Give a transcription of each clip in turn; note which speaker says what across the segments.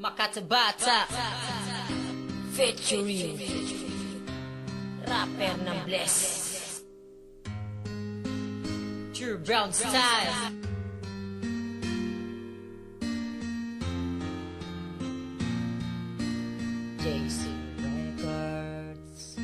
Speaker 1: Makatabata featuring rapper ng Bless True Brown Style. JC Records.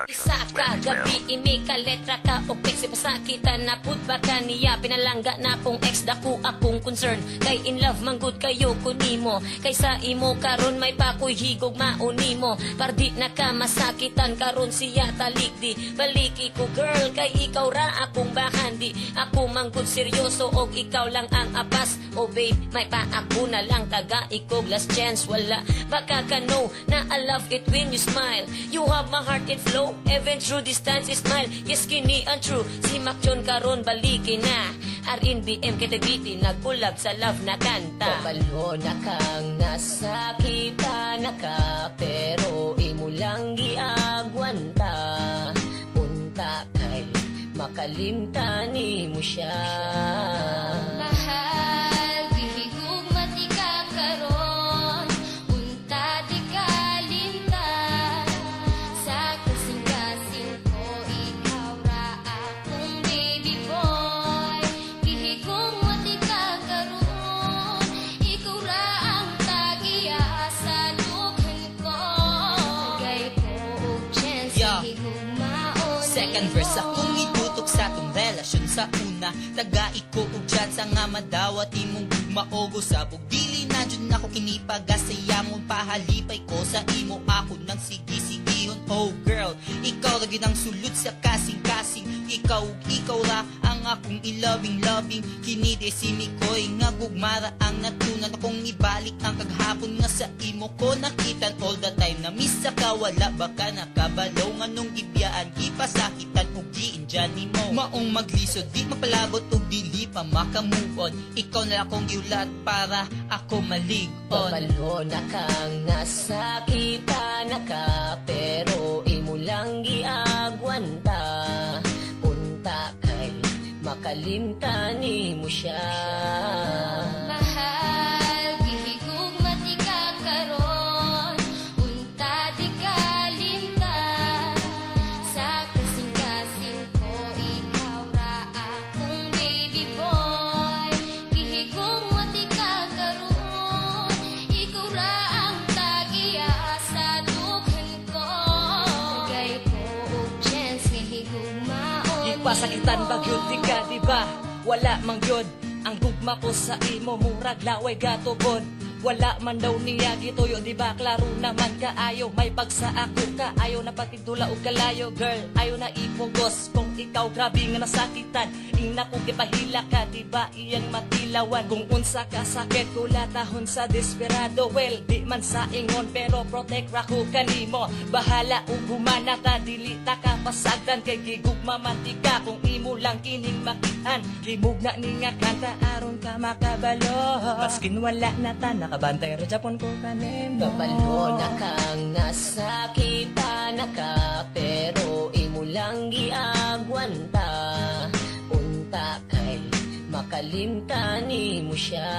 Speaker 1: Isa ka gabi imi ka letra ka o peksi pasakitan na pud ba kaniya pinalangga na kong ex dako akong concern kay in love manggod kayo kunimo kaysa imo karon may pakoy higog maunimo pardi na ka masakitan karon siya talikdi baliki ko girl kay ikaw ra akong bahandi ako manggod seryoso og ikaw lang ang apas oh babe may pa ako na lang taga ikog last chance wala baka ka know na I love it when you smile you have my heart and flow even through distance smile yes kini ang true si Macchon karon baliki na RNBM Ketagiti nagkulab sa love na kanta kabalo na kang nasakitan na ka pero imo lang giagwanta punta kay makalimtani mo siya mahal gihigug mati ka karon punta di kalimtan sa kasing-kasing ko ikaw ra akong baby boy gihigug mati ka karon ikaw ra ang tagiya sa dughan ko gay ko og chance gihigug maon
Speaker 2: second verse akong itutok sa tong relasyon sa una taga-iko og chat sa nga madawat imong gugmaogo sa bugdili na dyan ako kinipagasayamon pahalipay ko sa imo ako nang sige-sigihon oh girl ikaw lagi nang sulod sa kasing-kasing ikaw ra ang akong iloving kinide si Mikoy nga gugmara ang natunan akong ibalik ang kaghapon nga sa imo ko nakitan all the time na miss ka wala baka nakabalaw nga nung ibiyaan ipasakitan og giinjan nimo maong maglisod di mapalabot og dili pa makamove on ikaw na akong giulat para ako maligon
Speaker 1: kabalo na kang nasakitan na ka pero imo lang giagwanta punta kay makalimtani mo siya mahal gihigug mati ka karon punta di kalimtan sa kasing-kasing ko ikaw ra akong baby boy gihigug mati ka karon ikaw ra ang tagiya sa dughan ko gay ko og chance gihigug maon
Speaker 2: ipasakitan bagyod di ka diba wala mang yun ang gugma ko sa imo murag laway gatubon wala man daw niya gituyo di ba klaro naman kaayo may pagsa ako kaayo na patidula og kalayo girl ayo na ipugos kung ikaw grabe nga nasakitan ina ko gipahila ka di ba iyang matilawan kung unsa ka sakit kulatahon sa desperado well di man sa ingon pero protect ra ko kanimo bahala ug humana ka dili ta ka pasagdan kay gigugma mantika kung imo lang kining makitan limog na ni nga kanta aron ka makabalo maskin wala na ta nakabantay ra Japon ko kanin
Speaker 1: kabalo na kang nasakitan na ka pero imo lang giagwanta punta kay makalimtani mo siya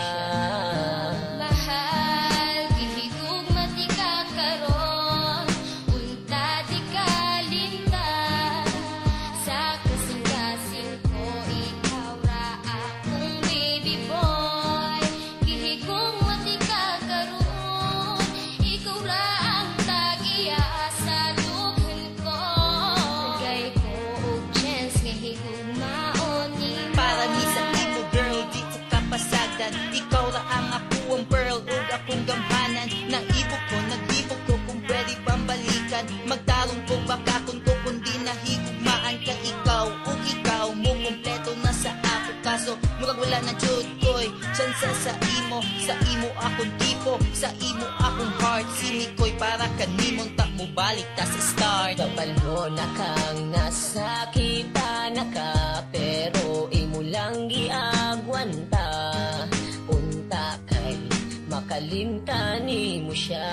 Speaker 1: mahal gihigug mati ka karon punta di kalimtan sa kasing-kasing ko ikaw ra akong baby boy gihigug mati ka karon ikaw ra ang tagiya sa dughan ko gay ko og chance gihigug maon
Speaker 2: para ni sa imo girl dito ka pasagdan ikaw ra ang ako ang pearl ug akong gamhanan naibok ko nagbibok ko kung pwede pambalikan magtarong ko bakakon ko kundi nahigugmaan ka ikaw ug ikaw mo kompleto na sa ako kaso murag wala na jud koy chance sa imo akong tipo sa imo akong heart sinikoy para kanimon ta mo balik ta sa start
Speaker 1: kabalo na kang nasakitan na ka pero imo lang giagwanta punta kay makalimtani mo siya